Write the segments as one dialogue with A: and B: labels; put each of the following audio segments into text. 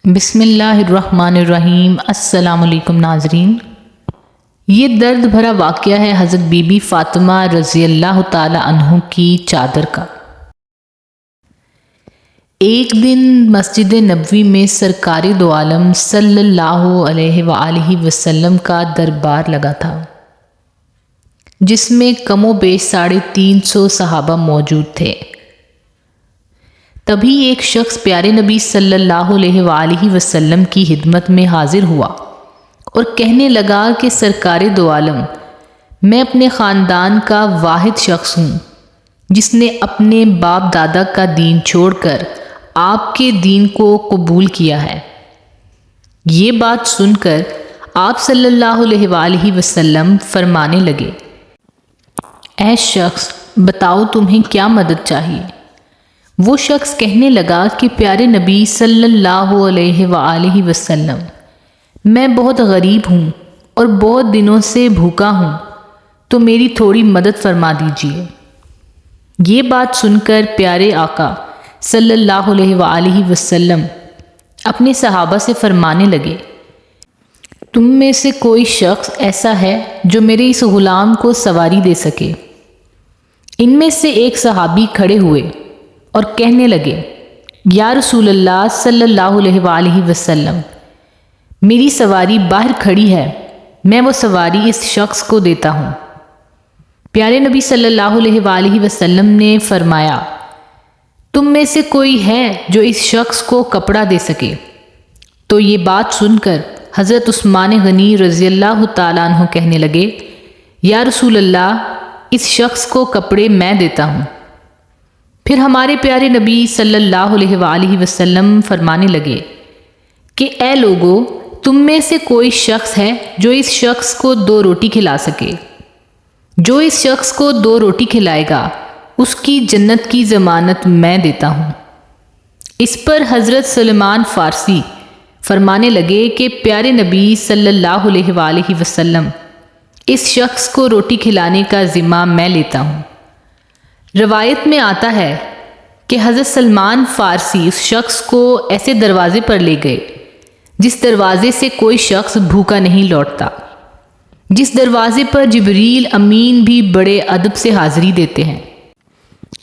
A: بسم اللہ الرحمن الرحیم۔ السلام علیکم ناظرین، یہ درد بھرا واقعہ ہے حضرت بی بی فاطمہ رضی اللہ تعالی عنہ کی چادر کا۔ ایک دن مسجد نبوی میں سرکار دو عالم صلی اللہ علیہ وآلہ وسلم کا دربار لگا تھا، جس میں کم و بیش 350 صحابہ موجود تھے۔ تبھی ایک شخص پیارے نبی صلی اللہ علیہ وآلہ وسلم کی خدمت میں حاضر ہوا اور کہنے لگا کہ سرکار دو عالم، میں اپنے خاندان کا واحد شخص ہوں جس نے اپنے باپ دادا کا دین چھوڑ کر آپ کے دین کو قبول کیا ہے۔ یہ بات سن کر آپ صلی اللہ علیہ وآلہ وسلم فرمانے لگے، اے شخص، بتاؤ تمہیں کیا مدد چاہیے؟ وہ شخص کہنے لگا کہ پیارے نبی صلی اللہ علیہ وآلہ وسلم، میں بہت غریب ہوں اور بہت دنوں سے بھوکا ہوں، تو میری تھوڑی مدد فرما دیجیے۔ یہ بات سن کر پیارے آقا صلی اللہ علیہ وآلہ وسلم اپنے صحابہ سے فرمانے لگے، تم میں سے کوئی شخص ایسا ہے جو میرے اس غلام کو سواری دے سکے؟ ان میں سے ایک صحابی کھڑے ہوئے اور کہنے لگے، یا رسول اللہ صلی اللہ علیہ وآلہ وسلم، میری سواری باہر کھڑی ہے، میں وہ سواری اس شخص کو دیتا ہوں۔ پیارے نبی صلی اللہ علیہ وآلہ وسلم نے فرمایا، تم میں سے کوئی ہے جو اس شخص کو کپڑا دے سکے؟ تو یہ بات سن کر حضرت عثمان غنی رضی اللہ تعالیٰ عنہ کہنے لگے، یا رسول اللہ، اس شخص کو کپڑے میں دیتا ہوں۔ پھر ہمارے پیارے نبی صلی اللہ علیہ وآلہ وسلم فرمانے لگے کہ اے لوگو، تم میں سے کوئی شخص ہے جو اس شخص کو 2 روٹی کھلا سکے؟ جو اس شخص کو 2 روٹی کھلائے گا اس کی جنت کی ضمانت میں دیتا ہوں۔ اس پر حضرت سلمان فارسی فرمانے لگے کہ پیارے نبی صلی اللہ علیہ وآلہ وسلم، اس شخص کو روٹی کھلانے کا ذمہ میں لیتا ہوں۔ روایت میں آتا ہے کہ حضرت سلمان فارسی اس شخص کو ایسے دروازے پر لے گئے جس دروازے سے کوئی شخص بھوکا نہیں لوٹتا، جس دروازے پر جبریل امین بھی بڑے ادب سے حاضری دیتے ہیں۔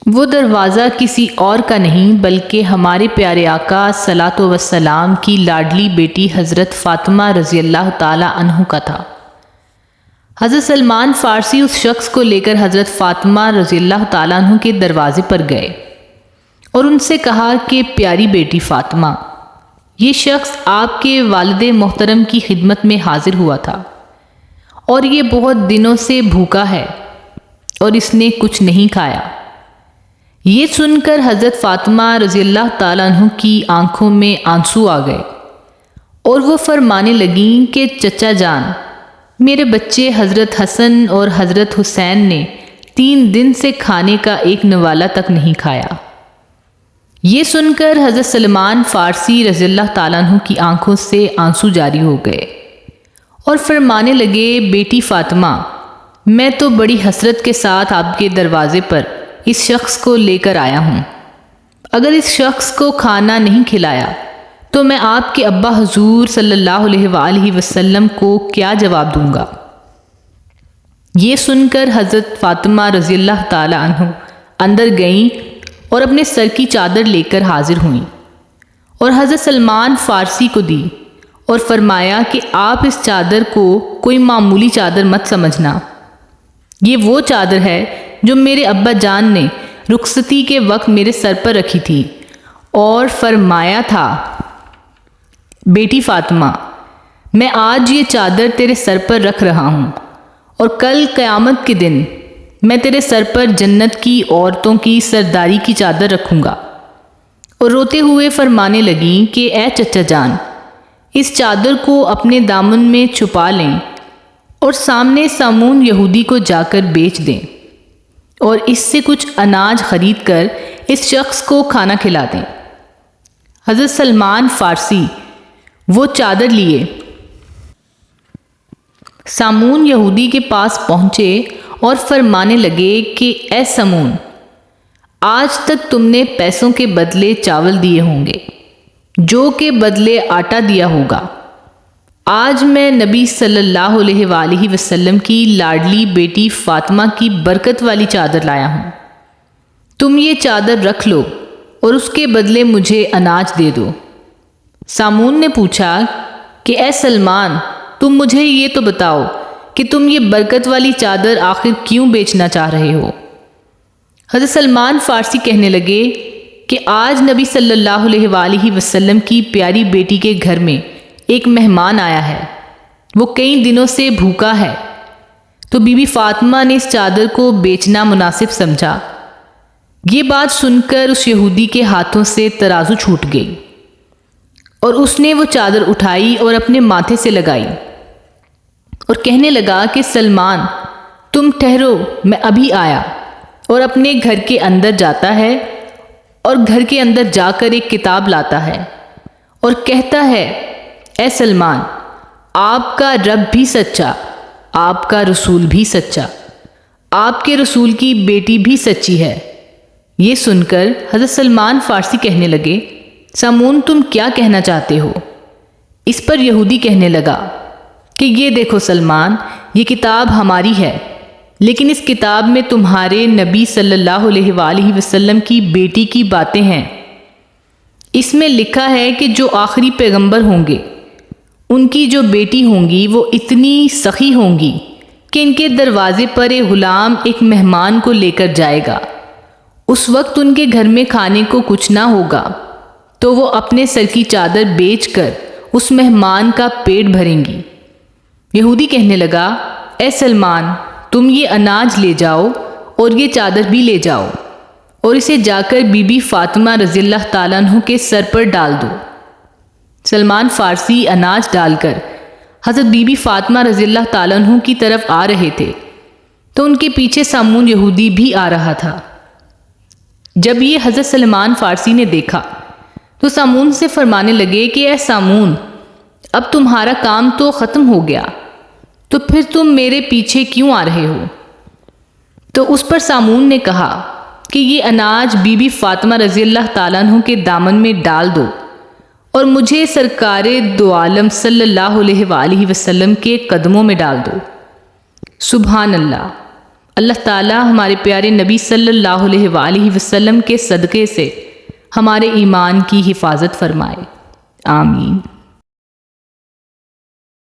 A: وہ دروازہ کسی اور کا نہیں بلکہ ہمارے پیارے آقا صلاۃ وسلام کی لاڈلی بیٹی حضرت فاطمہ رضی اللہ تعالی عنہ کا تھا۔ حضرت سلمان فارسی اس شخص کو لے کر حضرت فاطمہ رضی اللہ تعالیٰ عنہ کے دروازے پر گئے اور ان سے کہا کہ پیاری بیٹی فاطمہ، یہ شخص آپ کے والد محترم کی خدمت میں حاضر ہوا تھا اور یہ بہت دنوں سے بھوکا ہے اور اس نے کچھ نہیں کھایا۔ یہ سن کر حضرت فاطمہ رضی اللہ تعالیٰ عنہ کی آنکھوں میں آنسو آ گئے اور وہ فرمانے لگیں کہ چچا جان، میرے بچے حضرت حسن اور حضرت حسین نے 3 دن سے کھانے کا ایک نوالہ تک نہیں کھایا۔ یہ سن کر حضرت سلمان فارسی رضی اللہ تعالیٰ عنہ کی آنکھوں سے آنسو جاری ہو گئے اور فرمانے لگے، بیٹی فاطمہ، میں تو بڑی حسرت کے ساتھ آپ کے دروازے پر اس شخص کو لے کر آیا ہوں۔ اگر اس شخص کو کھانا نہیں کھلایا تو میں آپ کے ابا حضور صلی اللہ علیہ وآلہ وسلم کو کیا جواب دوں گا؟ یہ سن کر حضرت فاطمہ رضی اللہ تعالی عنہ اندر گئیں اور اپنے سر کی چادر لے کر حاضر ہوئیں اور حضرت سلمان فارسی کو دی اور فرمایا کہ آپ اس چادر کو کوئی معمولی چادر مت سمجھنا، یہ وہ چادر ہے جو میرے ابا جان نے رخصتی کے وقت میرے سر پر رکھی تھی اور فرمایا تھا، بیٹی فاطمہ، میں آج یہ چادر تیرے سر پر رکھ رہا ہوں اور کل قیامت کے دن میں تیرے سر پر جنت کی عورتوں کی سرداری کی چادر رکھوں گا۔ اور روتے ہوئے فرمانے لگیں کہ اے چچا جان، اس چادر کو اپنے دامن میں چھپا لیں اور سامنے سامون یہودی کو جا کر بیچ دیں اور اس سے کچھ اناج خرید کر اس شخص کو کھانا کھلا دیں۔ حضرت سلمان فارسی وہ چادر لیے سامون یہودی کے پاس پہنچے اور فرمانے لگے کہ اے سامون، آج تک تم نے پیسوں کے بدلے چاول دیے ہوں گے، جو کہ بدلے آٹا دیا ہوگا۔ آج میں نبی صلی اللہ علیہ وآلہ وسلم کی لاڈلی بیٹی فاطمہ کی برکت والی چادر لایا ہوں، تم یہ چادر رکھ لو اور اس کے بدلے مجھے اناج دے دو۔ سامون نے پوچھا کہ اے سلمان، تم مجھے یہ تو بتاؤ کہ تم یہ برکت والی چادر آخر کیوں بیچنا چاہ رہے ہو؟ حضرت سلمان فارسی کہنے لگے کہ آج نبی صلی اللہ علیہ وآلہ وسلم کی پیاری بیٹی کے گھر میں ایک مہمان آیا ہے، وہ کئی دنوں سے بھوکا ہے، تو بی بی فاطمہ نے اس چادر کو بیچنا مناسب سمجھا۔ یہ بات سن کر اس یہودی کے ہاتھوں سے ترازو چھوٹ گئی اور اس نے وہ چادر اٹھائی اور اپنے ماتھے سے لگائی اور کہنے لگا کہ سلمان، تم ٹھہرو، میں ابھی آیا، اور اپنے گھر کے اندر جاتا ہے اور گھر کے اندر جا کر ایک کتاب لاتا ہے اور کہتا ہے، اے سلمان، آپ کا رب بھی سچا، آپ کا رسول بھی سچا، آپ کے رسول کی بیٹی بھی سچی ہے۔ یہ سن کر حضرت سلمان فارسی کہنے لگے، سامون تم کیا کہنا چاہتے ہو؟ اس پر یہودی کہنے لگا کہ یہ دیکھو سلمان، یہ کتاب ہماری ہے، لیکن اس کتاب میں تمہارے نبی صلی اللہ علیہ وآلہ وسلم کی بیٹی کی باتیں ہیں۔ اس میں لکھا ہے کہ جو آخری پیغمبر ہوں گے ان کی جو بیٹی ہوں گی وہ اتنی سخی ہوں گی کہ ان کے دروازے پر ایک غلام ایک مہمان کو لے کر جائے گا، اس وقت ان کے گھر میں کھانے کو کچھ نہ ہوگا تو وہ اپنے سر کی چادر بیچ کر اس مہمان کا پیٹ بھریں گی۔ یہودی کہنے لگا، اے سلمان، تم یہ اناج لے جاؤ اور یہ چادر بھی لے جاؤ اور اسے جا کر بی بی فاطمہ رضی اللہ تعالیٰ عنہ کے سر پر ڈال دو۔ سلمان فارسی اناج ڈال کر حضرت بی بی فاطمہ رضی اللہ تعالیٰ عنہ کی طرف آ رہے تھے تو ان کے پیچھے سامون یہودی بھی آ رہا تھا۔ جب یہ حضرت سلمان فارسی نے دیکھا تو سامون سے فرمانے لگے کہ اے سامون، اب تمہارا کام تو ختم ہو گیا، تو پھر تم میرے پیچھے کیوں آ رہے ہو؟ تو اس پر سامون نے کہا کہ یہ اناج بی بی فاطمہ رضی اللہ تعالیٰ عنہ کے دامن میں ڈال دو اور مجھے سرکار دو عالم صلی اللہ علیہ وآلہ وسلم کے قدموں میں ڈال دو۔ سبحان اللہ، اللہ تعالیٰ ہمارے پیارے نبی صلی اللہ علیہ وآلہ وسلم کے صدقے سے ہمارے ایمان کی حفاظت فرمائے، آمین۔